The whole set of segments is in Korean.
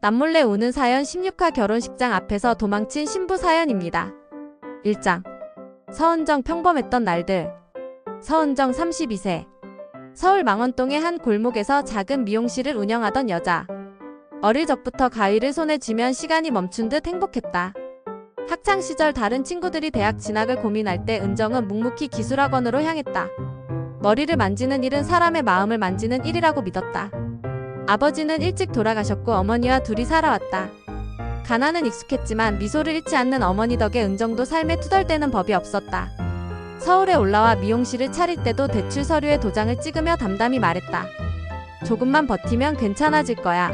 남몰래 우는 사연 16화 결혼식장 앞에서 도망친 신부 사연입니다. 1장. 서은정 평범했던 날들. 서은정 32세. 서울 망원동의 한 골목에서 작은 미용실을 운영하던 여자. 어릴 적부터 가위를 손에 쥐면 시간이 멈춘 듯 행복했다. 학창시절 다른 친구들이 대학 진학을 고민할 때 은정은 묵묵히 기술학원으로 향했다. 머리를 만지는 일은 사람의 마음을 만지는 일이라고 믿었다. 아버지는 일찍 돌아가셨고 어머니와 둘이 살아왔다. 가난은 익숙했지만 미소를 잃지 않는 어머니 덕에 은정도 삶에 투덜대는 법이 없었다. 서울에 올라와 미용실을 차릴 때도 대출 서류에 도장을 찍으며 담담히 말했다. 조금만 버티면 괜찮아질 거야.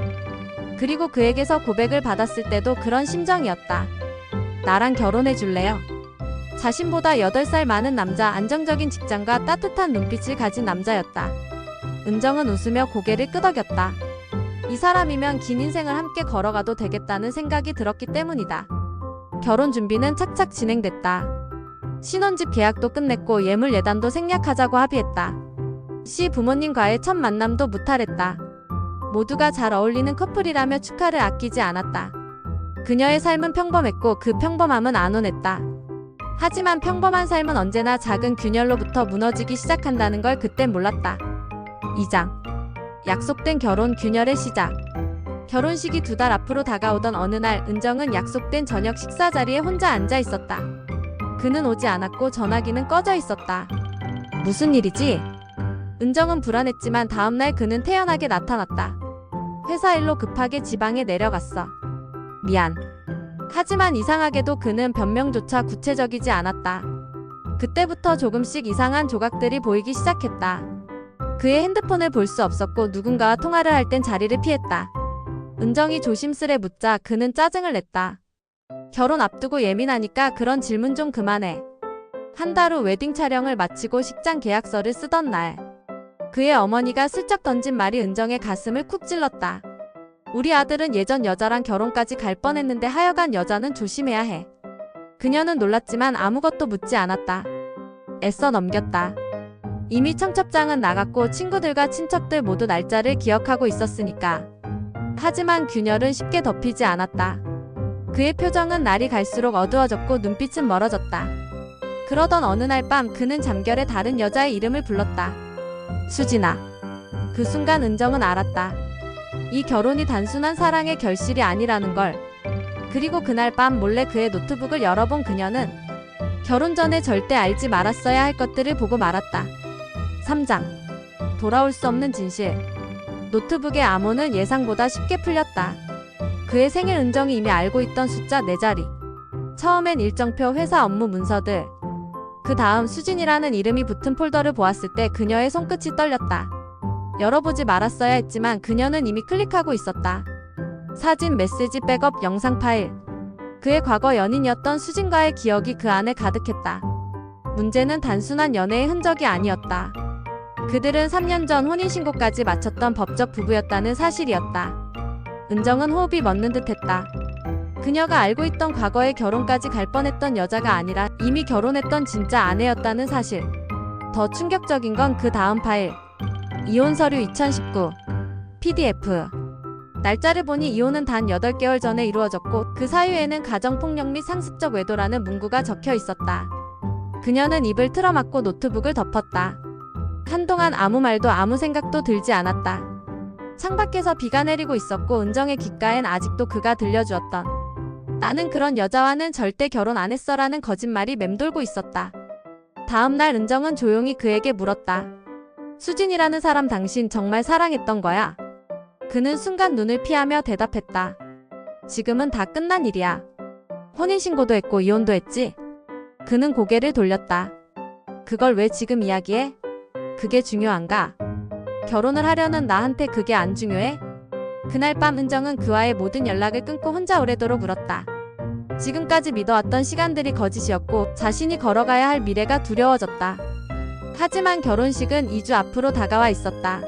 그리고 그에게서 고백을 받았을 때도 그런 심정이었다. 나랑 결혼해 줄래요? 자신보다 8살 많은 남자, 안정적인 직장과 따뜻한 눈빛을 가진 남자였다. 은정은 웃으며 고개를 끄덕였다. 이 사람이면 긴 인생을 함께 걸어가도 되겠다는 생각이 들었기 때문이다. 결혼 준비는 착착 진행됐다. 신혼집 계약도 끝냈고 예물 예단도 생략하자고 합의했다. 시 부모님과의 첫 만남도 무탈했다. 모두가 잘 어울리는 커플이라며 축하를 아끼지 않았다. 그녀의 삶은 평범했고 그 평범함은 안온했다. 하지만 평범한 삶은 언제나 작은 균열로부터 무너지기 시작한다는 걸 그땐 몰랐다. 2장. 약속된 결혼 균열의 시작. 결혼식이 2달 앞으로 다가오던 어느 날 은정은 약속된 저녁 식사 자리에 혼자 앉아 있었다. 그는 오지 않았고 전화기는 꺼져 있었다. 무슨 일이지? 은정은 불안했지만 다음날 그는 태연하게 나타났다. 회사 일로 급하게 지방에 내려갔어. 미안. 하지만 이상하게도 그는 변명조차 구체적이지 않았다. 그때부터 조금씩 이상한 조각들이 보이기 시작했다. 그의 핸드폰을 볼 수 없었고 누군가와 통화를 할 땐 자리를 피했다. 은정이 조심스레 묻자 그는 짜증을 냈다. 결혼 앞두고 예민하니까 그런 질문 좀 그만해. 한 달 후 웨딩 촬영을 마치고 식장 계약서를 쓰던 날. 그의 어머니가 슬쩍 던진 말이 은정의 가슴을 쿡 찔렀다. 우리 아들은 예전 여자랑 결혼까지 갈 뻔했는데 하여간 여자는 조심해야 해. 그녀는 놀랐지만 아무것도 묻지 않았다. 애써 넘겼다. 이미 청첩장은 나갔고 친구들과 친척들 모두 날짜를 기억하고 있었으니까. 하지만 균열은 쉽게 덮이지 않았다. 그의 표정은 날이 갈수록 어두워졌고 눈빛은 멀어졌다. 그러던 어느 날 밤 그는 잠결에 다른 여자의 이름을 불렀다. 수진아. 그 순간 은정은 알았다. 이 결혼이 단순한 사랑의 결실이 아니라는 걸. 그리고 그날 밤 몰래 그의 노트북을 열어본 그녀는 결혼 전에 절대 알지 말았어야 할 것들을 보고 말았다. 3장. 돌아올 수 없는 진실. 노트북의 암호는 예상보다 쉽게 풀렸다. 그의 생일 은정이 이미 알고 있던 숫자 4자리. 처음엔 일정표, 회사 업무 문서들. 그 다음 수진이라는 이름이 붙은 폴더를 보았을 때 그녀의 손끝이 떨렸다. 열어보지 말았어야 했지만 그녀는 이미 클릭하고 있었다. 사진, 메시지, 백업, 영상 파일. 그의 과거 연인이었던 수진과의 기억이 그 안에 가득했다. 문제는 단순한 연애의 흔적이 아니었다. 그들은 3년 전 혼인신고까지 마쳤던 법적 부부였다는 사실이었다. 은정은 호흡이 멎는 듯했다. 그녀가 알고 있던 과거의 결혼까지 갈 뻔했던 여자가 아니라 이미 결혼했던 진짜 아내였다는 사실. 더 충격적인 건 그 다음 파일. 이혼 서류 2019 PDF. 날짜를 보니 이혼은 단 8개월 전에 이루어졌고 그 사유에는 가정폭력 및 상습적 외도라는 문구가 적혀 있었다. 그녀는 입을 틀어막고 노트북을 덮었다. 한동안 아무 말도 아무 생각도 들지 않았다. 창밖에서 비가 내리고 있었고 은정의 귓가엔 아직도 그가 들려주었던 나는 그런 여자와는 절대 결혼 안 했어 라는 거짓말이 맴돌고 있었다. 다음날 은정은 조용히 그에게 물었다. 수진이라는 사람 당신 정말 사랑했던 거야? 그는 순간 눈을 피하며 대답했다. 지금은 다 끝난 일이야. 혼인신고도 했고 이혼도 했지? 그는 고개를 돌렸다. 그걸 왜 지금 이야기해? 그게 중요한가? 결혼을 하려는 나한테 그게 안 중요해? 그날 밤 은정은 그와의 모든 연락을 끊고 혼자 오래도록 울었다. 지금까지 믿어왔던 시간들이 거짓이었고 자신이 걸어가야 할 미래가 두려워졌다. 하지만 결혼식은 2주 앞으로 다가와 있었다.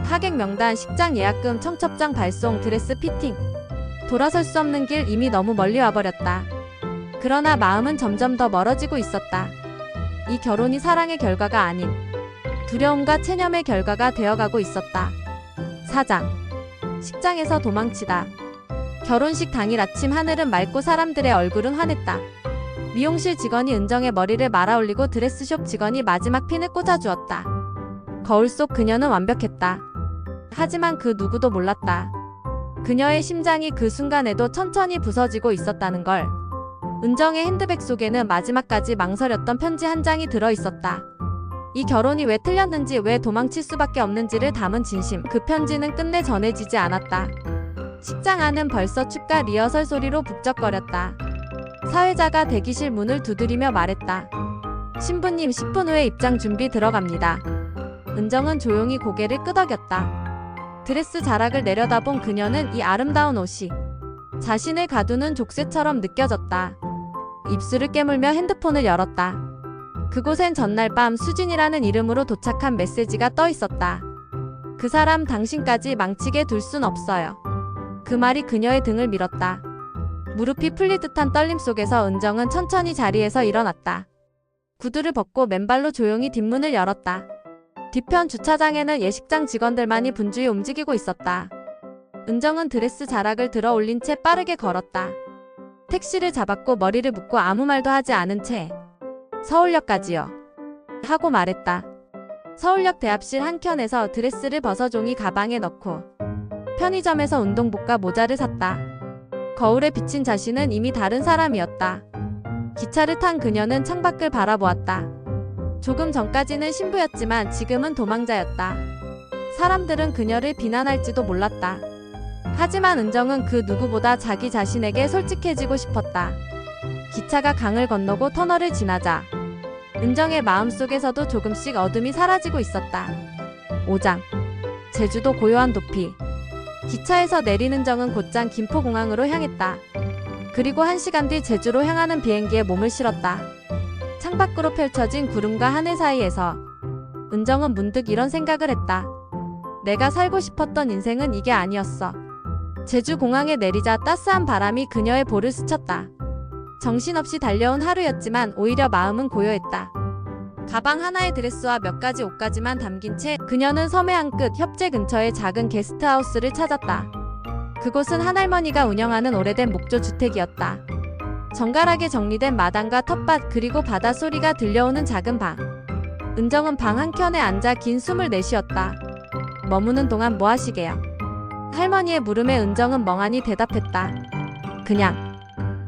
하객 명단, 식장 예약금, 청첩장 발송, 드레스 피팅. 돌아설 수 없는 길 이미 너무 멀리 와버렸다. 그러나 마음은 점점 더 멀어지고 있었다. 이 결혼이 사랑의 결과가 아닌 두려움과 체념의 결과가 되어가고 있었다. 4장. 식장에서 도망치다. 결혼식 당일 아침 하늘은 맑고 사람들의 얼굴은 환했다. 미용실 직원이 은정의 머리를 말아 올리고 드레스숍 직원이 마지막 핀을 꽂아주었다. 거울 속 그녀는 완벽했다. 하지만 그 누구도 몰랐다. 그녀의 심장이 그 순간에도 천천히 부서지고 있었다는 걸. 은정의 핸드백 속에는 마지막까지 망설였던 편지 한 장이 들어있었다. 이 결혼이 왜 틀렸는지, 왜 도망칠 수밖에 없는지를 담은 진심. 그 편지는 끝내 전해지지 않았다. 식장 안은 벌써 축가 리허설 소리로 북적거렸다. 사회자가 대기실 문을 두드리며 말했다. 신부님 10분 후에 입장 준비 들어갑니다. 은정은 조용히 고개를 끄덕였다. 드레스 자락을 내려다본 그녀는 이 아름다운 옷이 자신을 가두는 족쇄처럼 느껴졌다. 입술을 깨물며 핸드폰을 열었다. 그곳엔 전날 밤 수진이라는 이름으로 도착한 메시지가 떠 있었다. 그 사람 당신까지 망치게 둘 순 없어요. 그 말이 그녀의 등을 밀었다. 무릎이 풀릴 듯한 떨림 속에서 은정은 천천히 자리에서 일어났다. 구두를 벗고 맨발로 조용히 뒷문을 열었다. 뒤편 주차장에는 예식장 직원들만이 분주히 움직이고 있었다. 은정은 드레스 자락을 들어 올린 채 빠르게 걸었다. 택시를 잡았고 머리를 묶고 아무 말도 하지 않은 채 서울역까지요. 하고 말했다. 서울역 대합실 한켠에서 드레스를 벗어 종이 가방에 넣고 편의점에서 운동복과 모자를 샀다. 거울에 비친 자신은 이미 다른 사람이었다. 기차를 탄 그녀는 창밖을 바라보았다. 조금 전까지는 신부였지만 지금은 도망자였다. 사람들은 그녀를 비난할지도 몰랐다. 하지만 은정은 그 누구보다 자기 자신에게 솔직해지고 싶었다. 기차가 강을 건너고 터널을 지나자 은정의 마음속에서도 조금씩 어둠이 사라지고 있었다. 5장. 제주도 고요한 도피. 기차에서 내린 은정은 곧장 김포공항으로 향했다. 그리고 1시간 뒤 제주로 향하는 비행기에 몸을 실었다. 창밖으로 펼쳐진 구름과 하늘 사이에서 은정은 문득 이런 생각을 했다. 내가 살고 싶었던 인생은 이게 아니었어. 제주공항에 내리자 따스한 바람이 그녀의 볼을 스쳤다. 정신없이 달려온 하루였지만 오히려 마음은 고요했다. 가방 하나에 드레스와 몇 가지 옷까지만 담긴 채 그녀는 섬의 한 끝 협재 근처의 작은 게스트하우스를 찾았다. 그곳은 한 할머니가 운영하는 오래된 목조 주택이었다. 정갈하게 정리된 마당과 텃밭, 그리고 바닷소리가 들려오는 작은 방. 은정은 방 한켠에 앉아 긴 숨을 내쉬었다. 머무는 동안 뭐 하시게요? 할머니의 물음에 은정은 멍하니 대답했다. 그냥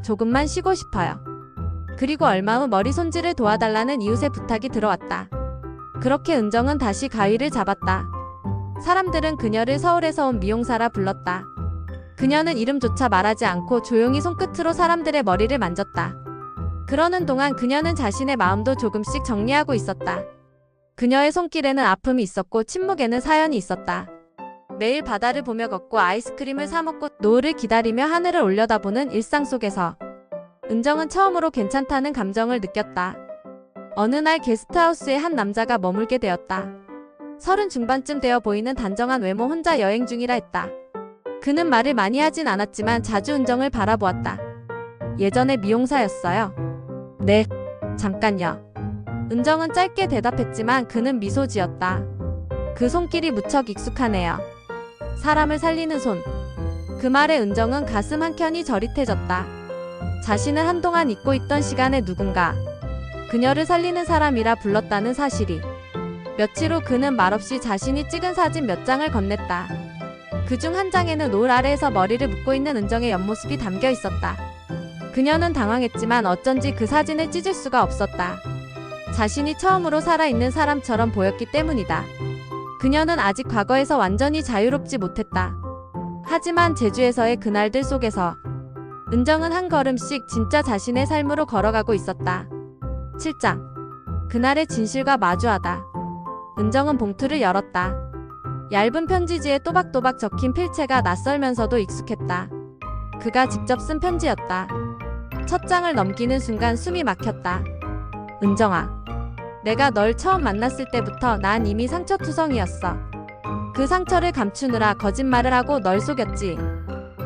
조금만 쉬고 싶어요. 그리고 얼마 후 머리 손질을 도와달라는 이웃의 부탁이 들어왔다. 그렇게 은정은 다시 가위를 잡았다. 사람들은 그녀를 서울에서 온 미용사라 불렀다. 그녀는 이름조차 말하지 않고 조용히 손끝으로 사람들의 머리를 만졌다. 그러는 동안 그녀는 자신의 마음도 조금씩 정리하고 있었다. 그녀의 손길에는 아픔이 있었고 침묵에는 사연이 있었다. 매일 바다를 보며 걷고 아이스크림을 사 먹고 노을을 기다리며 하늘을 올려다보는 일상 속에서 은정은 처음으로 괜찮다는 감정을 느꼈다. 어느 날 게스트하우스에 한 남자가 머물게 되었다. 30 중반쯤 되어 보이는 단정한 외모, 혼자 여행 중이라 했다. 그는 말을 많이 하진 않았지만 자주 은정을 바라보았다. 예전에 미용사였어요. 네, 잠깐요. 은정은 짧게 대답했지만 그는 미소 지었다. 그 손길이 무척 익숙하네요. 사람을 살리는 손. 그 말에 은정은 가슴 한켠이 저릿해졌다. 자신을 한동안 잊고 있던 시간에 누군가 그녀를 살리는 사람이라 불렀다는 사실이. 며칠 후 그는 말없이 자신이 찍은 사진 몇 장을 건넸다. 그중 한 장에는 노을 아래에서 머리를 묶고 있는 은정의 옆모습이 담겨 있었다. 그녀는 당황했지만 어쩐지 그 사진을 찢을 수가 없었다. 자신이 처음으로 살아있는 사람처럼 보였기 때문이다. 그녀는 아직 과거에서 완전히 자유롭지 못했다. 하지만 제주에서의 그날들 속에서 은정은 한 걸음씩 진짜 자신의 삶으로 걸어가고 있었다. 7장. 그날의 진실과 마주하다. 은정은 봉투를 열었다. 얇은 편지지에 또박또박 적힌 필체가 낯설면서도 익숙했다. 그가 직접 쓴 편지였다. 첫 장을 넘기는 순간 숨이 막혔다. 은정아, 내가 널 처음 만났을 때부터 난 이미 상처투성이었어. 그 상처를 감추느라 거짓말을 하고 널 속였지.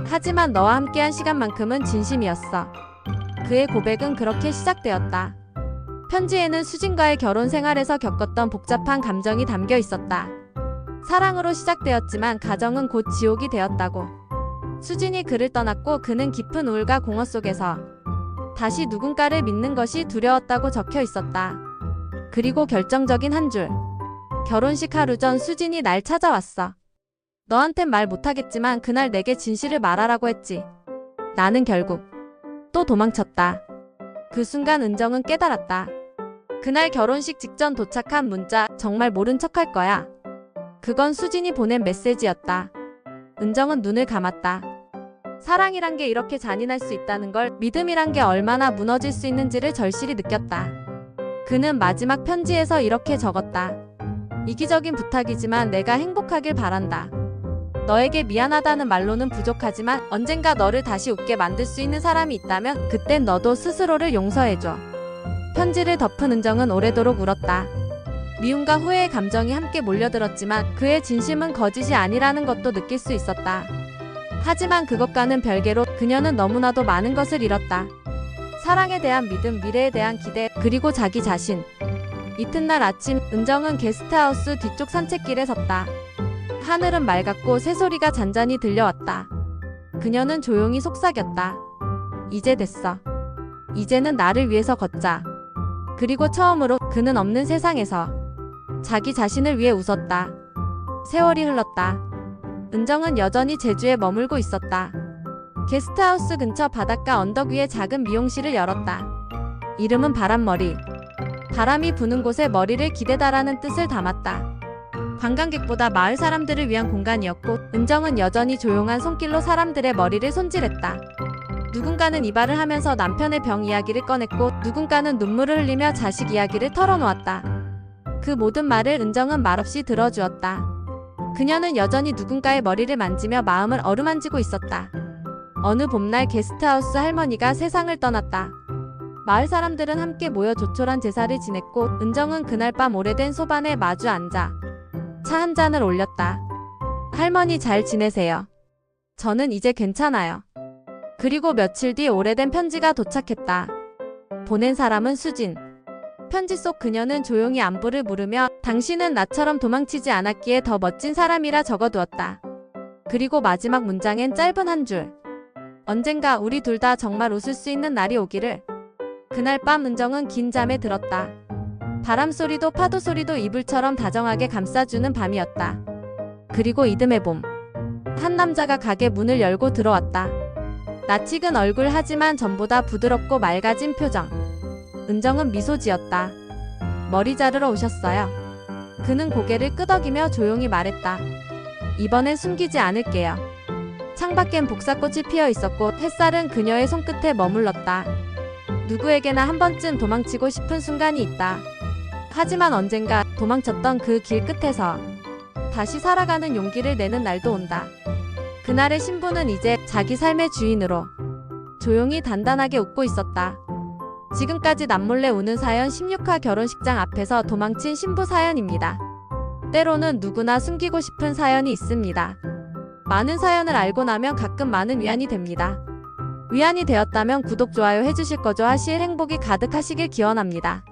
하지만 너와 함께한 시간만큼은 진심이었어. 그의 고백은 그렇게 시작되었다. 편지에는 수진과의 결혼 생활에서 겪었던 복잡한 감정이 담겨 있었다. 사랑으로 시작되었지만 가정은 곧 지옥이 되었다고. 수진이 그를 떠났고 그는 깊은 우울과 공허 속에서 다시 누군가를 믿는 것이 두려웠다고 적혀 있었다. 그리고 결정적인 한 줄. 결혼식 하루 전 수진이 날 찾아왔어. 너한텐 말 못하겠지만 그날 내게 진실을 말하라고 했지. 나는 결국 또 도망쳤다. 그 순간 은정은 깨달았다. 그날 결혼식 직전 도착한 문자, 정말 모른 척할 거야. 그건 수진이 보낸 메시지였다. 은정은 눈을 감았다. 사랑이란 게 이렇게 잔인할 수 있다는 걸, 믿음이란 게 얼마나 무너질 수 있는지를 절실히 느꼈다. 그는 마지막 편지에서 이렇게 적었다. 이기적인 부탁이지만 내가 행복하길 바란다. 너에게 미안하다는 말로는 부족하지만 언젠가 너를 다시 웃게 만들 수 있는 사람이 있다면 그땐 너도 스스로를 용서해줘. 편지를 덮은 은정은 오래도록 울었다. 미움과 후회의 감정이 함께 몰려들었지만 그의 진심은 거짓이 아니라는 것도 느낄 수 있었다. 하지만 그것과는 별개로 그녀는 너무나도 많은 것을 잃었다. 사랑에 대한 믿음, 미래에 대한 기대, 그리고 자기 자신. 이튿날 아침, 은정은 게스트하우스 뒤쪽 산책길에 섰다. 하늘은 맑았고 새소리가 잔잔히 들려왔다. 그녀는 조용히 속삭였다. 이제 됐어. 이제는 나를 위해서 걷자. 그리고 처음으로 그는 없는 세상에서 자기 자신을 위해 웃었다. 세월이 흘렀다. 은정은 여전히 제주에 머물고 있었다. 게스트하우스 근처 바닷가 언덕 위에 작은 미용실을 열었다. 이름은 바람머리. 바람이 부는 곳에 머리를 기대다라는 뜻을 담았다. 관광객보다 마을 사람들을 위한 공간이었고 은정은 여전히 조용한 손길로 사람들의 머리를 손질했다. 누군가는 이발을 하면서 남편의 병 이야기를 꺼냈고 누군가는 눈물을 흘리며 자식 이야기를 털어놓았다. 그 모든 말을 은정은 말없이 들어주었다. 그녀는 여전히 누군가의 머리를 만지며 마음을 어루만지고 있었다. 어느 봄날 게스트하우스 할머니가 세상을 떠났다. 마을 사람들은 함께 모여 조촐한 제사를 지냈고 은정은 그날 밤 오래된 소반에 마주 앉아 차 한 잔을 올렸다. 할머니 잘 지내세요. 저는 이제 괜찮아요. 그리고 며칠 뒤 오래된 편지가 도착했다. 보낸 사람은 수진. 편지 속 그녀는 조용히 안부를 물으며 당신은 나처럼 도망치지 않았기에 더 멋진 사람이라 적어두었다. 그리고 마지막 문장엔 짧은 한 줄. 언젠가 우리 둘 다 정말 웃을 수 있는 날이 오기를. 그날 밤 은정은 긴 잠에 들었다. 바람 소리도 파도 소리도 이불처럼 다정하게 감싸주는 밤이었다. 그리고 이듬해 봄. 한 남자가 가게 문을 열고 들어왔다. 낯익은 얼굴 하지만 전보다 부드럽고 맑아진 표정. 은정은 미소 지었다. 머리 자르러 오셨어요. 그는 고개를 끄덕이며 조용히 말했다. 이번엔 숨기지 않을게요. 창밖엔 복사꽃이 피어 있었고 햇살은 그녀의 손끝에 머물렀다. 누구에게나 한 번쯤 도망치고 싶은 순간이 있다. 하지만 언젠가 도망쳤던 그 길 끝에서 다시 살아가는 용기를 내는 날도 온다. 그날의 신부는 이제 자기 삶의 주인으로 조용히 단단하게 웃고 있었다. 지금까지 남몰래 우는 사연 16화 결혼식장 앞에서 도망친 신부 사연입니다. 때로는 누구나 숨기고 싶은 사연이 있습니다. 많은 사연을 알고 나면 가끔 많은 위안이 됩니다. 위안이 되었다면 구독, 좋아요 해주실 거죠? 하실 행복이 가득하시길 기원합니다.